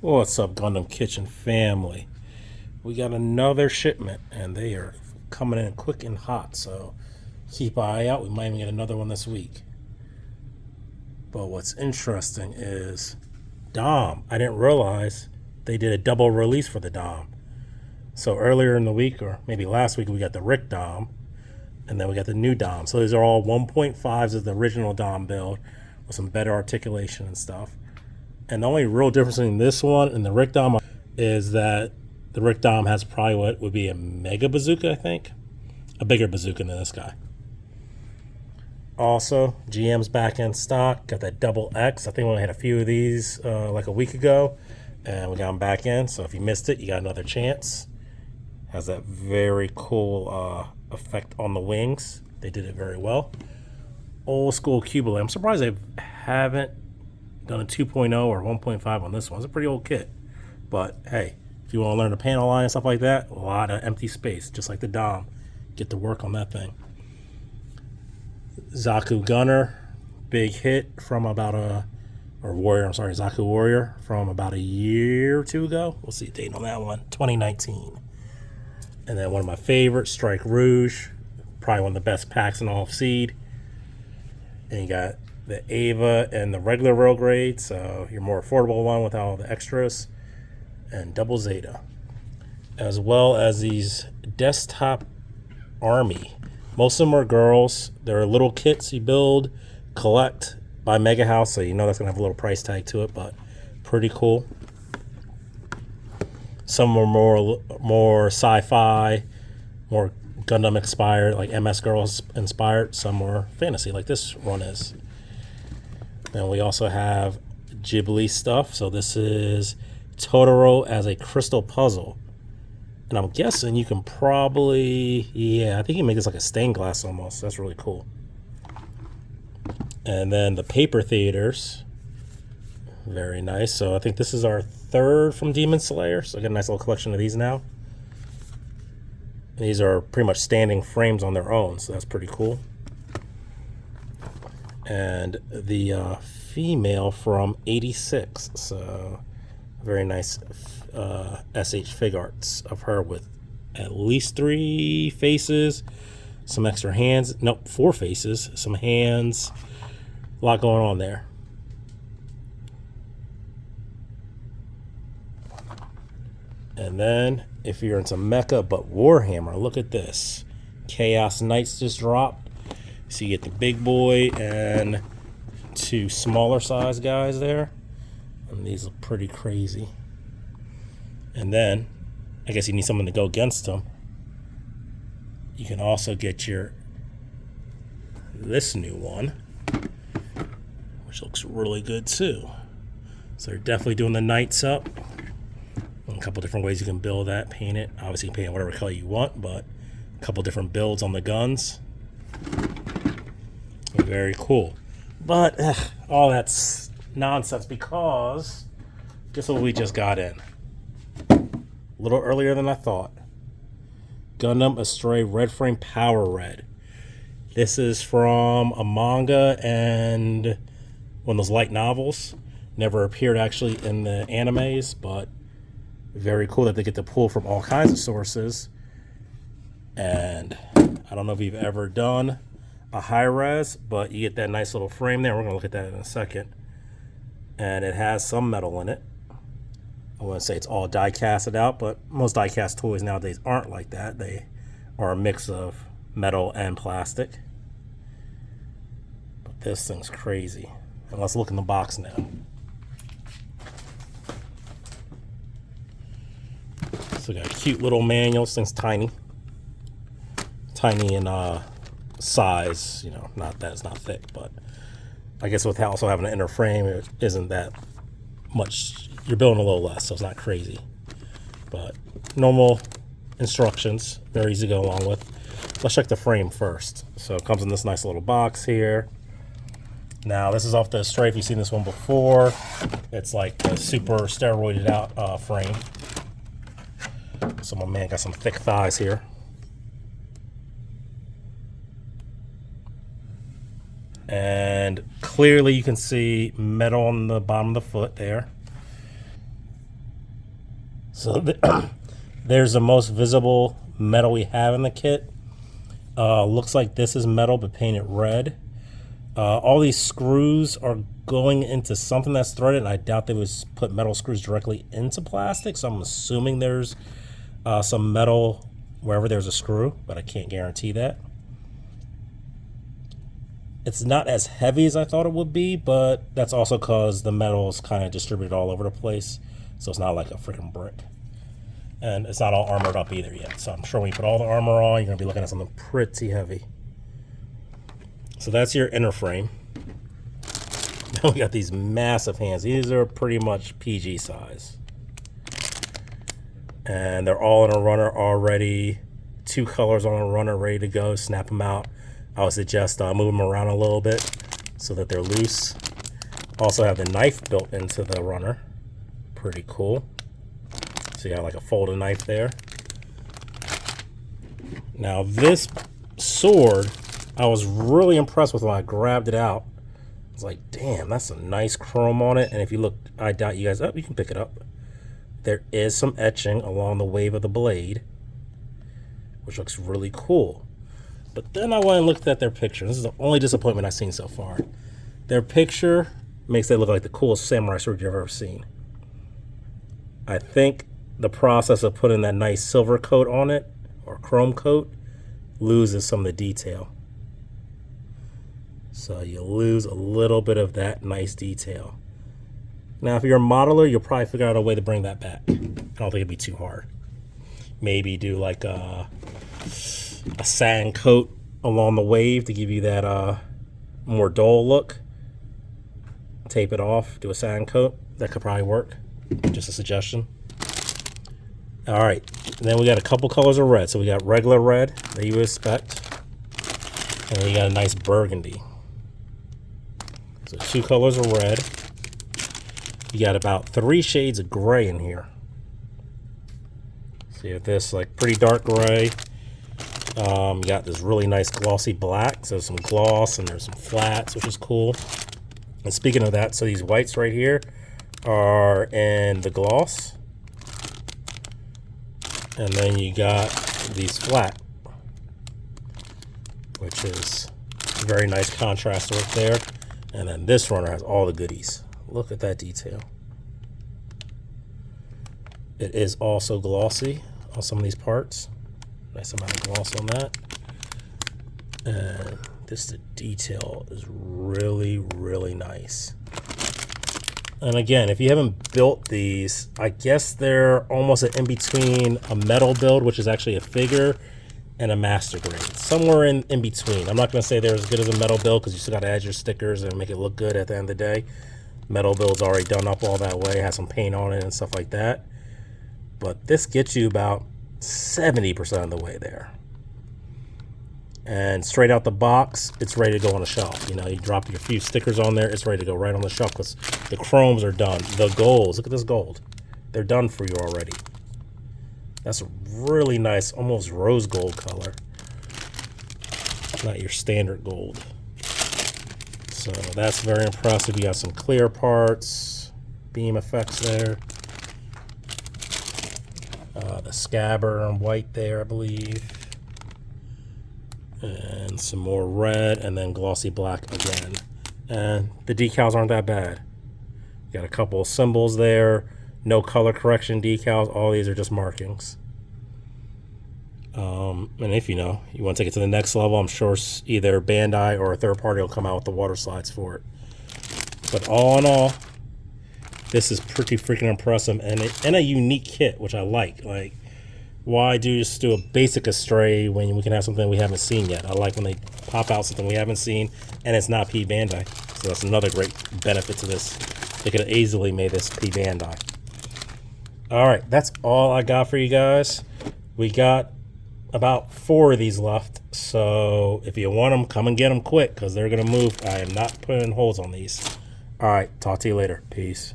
What's up, Gundam Kitchen family? We got another shipment, and they are coming in quick and hot, so keep an eye out. We might even get another one this week. But what's interesting is Dom. I didn't realize they did a double release for the Dom. So earlier in the week, or maybe last week, we got the Rick Dom, and then we got the new Dom. So these are all 1.5s of the original Dom build with some better articulation and stuff. And the only real difference between this one and the Rick Dom is that the Rick Dom has probably what would be a mega bazooka, I think. A bigger bazooka than this guy. Also, GM's back in stock. Got that double X. I think we only had a few of these like a week ago. And we got them back in. So if you missed it, you got another chance. Has that very cool effect on the wings. They did it very well. Old school Cubalay. I'm surprised they haven't done a 2.0 or 1.5 on this one. It's a pretty old kit. But hey, if you want to learn the panel line and stuff like that, a lot of empty space, just like the Dom. Get to work on that thing. Zaku Gunner, big hit from about Zaku Warrior from about a year or two ago. We'll see the date on that one, 2019. And then one of my favorites, Strike Rouge, probably one of the best packs in all of Seed. And you got the Ava and the regular rail grade, so your more affordable one with all the extras, and Double Zeta, as well as these desktop army. Most of them are girls. They're little kits you build, collect by Mega House, so you know that's gonna have a little price tag to it, but pretty cool. Some are more sci-fi, more Gundam inspired, like MS Girls inspired. Some are fantasy, like this one is. Then we also have Ghibli stuff. So this is Totoro as a crystal puzzle. And I'm guessing you can probably, I think you can make this like a stained glass almost. That's really cool. And then the paper theaters. Very nice. So I think this is our third from Demon Slayer. So I got a nice little collection of these now. And these are pretty much standing frames on their own. So that's pretty cool. And the female from 86, so very nice SH Fig Arts of her with at least 3 faces, some extra hands, nope, 4 faces, some hands, a lot going on there. And then if you're into Mecha but Warhammer, look at this. Chaos Knights just dropped. So you get the big boy and 2 smaller size guys there. And these look pretty crazy. And then, I guess you need someone to go against them. You can also get this new one, which looks really good too. So they're definitely doing the Knights up. A couple different ways you can build that, paint it. Obviously you can paint it whatever color you want, but a couple different builds on the guns. Very cool. But all that's nonsense because guess what we just got in? A little earlier than I thought. Gundam Astray Red Frame Power Red. This is from a manga and one of those light novels. Never appeared actually in the animes, but very cool that they get to pull from all kinds of sources. And I don't know if you've ever done a high res, but you get that nice little frame there. We're gonna look at that in a second. And it has some metal in it. I wouldn't say it's all die casted out, but most die cast toys nowadays aren't like that. They are a mix of metal and plastic. But this thing's crazy. And let's look in the box now. So we got a cute little manual. This thing's tiny. Tiny in size, not that it's not thick, but I guess with also having an inner frame, it isn't that much. You're building a little less, so it's not crazy. But normal instructions, very easy to go along with. Let's check the frame first. So it comes in this nice little box here. Now this is off the Astray. If you've seen this one before, it's like a super steroided out frame. So my man got some thick thighs here. And clearly you can see metal on the bottom of the foot there. So there's the most visible metal we have in the kit. Looks like this is metal but painted red. All these screws are going into something that's threaded, and I doubt they would put metal screws directly into plastic, so I'm assuming there's some metal wherever there's a screw, but I can't guarantee that. It's not as heavy as I thought it would be, but that's also because the metal is kind of distributed all over the place, so it's not like a freaking brick. And it's not all armored up either yet, so I'm sure when you put all the armor on, you're going to be looking at something pretty heavy. So that's your inner frame. Now we got these massive hands. These are pretty much PG size. And they're all in a runner already. 2 colors on a runner ready to go. Snap them out. I would suggest move them around a little bit so that they're loose. Also have the knife built into the runner. Pretty cool. So you got like a folded knife there. Now this sword, I was really impressed with when I grabbed it out. I was like, damn, that's some nice chrome on it. And if you look, I doubt you guys, you can pick it up. There is some etching along the wave of the blade, which looks really cool. But then I went and looked at their picture. This is the only disappointment I've seen so far. Their picture makes it look like the coolest samurai sword you've ever seen. I think the process of putting that nice silver coat on it, or chrome coat, loses some of the detail. So you lose a little bit of that nice detail. Now, if you're a modeler, you'll probably figure out a way to bring that back. I don't think it'd be too hard. Maybe do like a satin coat along the wave to give you that more dull look. Tape it off, do a satin coat. That could probably work. Just a suggestion. All right, and then we got a couple colors of red. So we got regular red that you would expect, and then you got a nice burgundy. So 2 colors of red. You got about 3 shades of gray in here. So you have this like pretty dark gray. You got this really nice glossy black. So there's some gloss and there's some flats, which is cool. And speaking of that, so these whites right here are in the gloss. And then you got these flat, which is a very nice contrast work there. And then this runner has all the goodies. Look at that detail. It is also glossy on some of these parts. Nice amount of gloss on that. And the detail is really, really nice. And again, if you haven't built these, I guess they're almost an in-between a metal build, which is actually a figure, and a master grade. Somewhere in between. I'm not going to say they're as good as a metal build because you still got to add your stickers and make it look good at the end of the day. Metal build's already done up all that way, has some paint on it and stuff like that. But this gets you about 70% of the way there. And straight out the box, it's ready to go on the shelf. You know, you drop your few stickers on there, it's ready to go right on the shelf because the chromes are done. The golds, look at this gold. They're done for you already. That's a really nice, almost rose gold color. Not your standard gold. So that's very impressive. You got some clear parts, beam effects there. The scabbard on white there, I believe. And some more red, and then glossy black again. And the decals aren't that bad. You got a couple of symbols there, no color correction decals. All these are just markings. And if you want to take it to the next level, I'm sure either Bandai or a third party will come out with the water slides for it. But all in all, this is pretty freaking impressive and a unique kit, which I like. Like, why just do a basic Astray when we can have something we haven't seen yet? I like when they pop out something we haven't seen and it's not P Bandai. So that's another great benefit to this. They could have easily made this P Bandai. All right, that's all I got for you guys. We got about 4 of these left. So if you want them, come and get them quick because they're going to move. I am not putting holes on these. All right, talk to you later. Peace.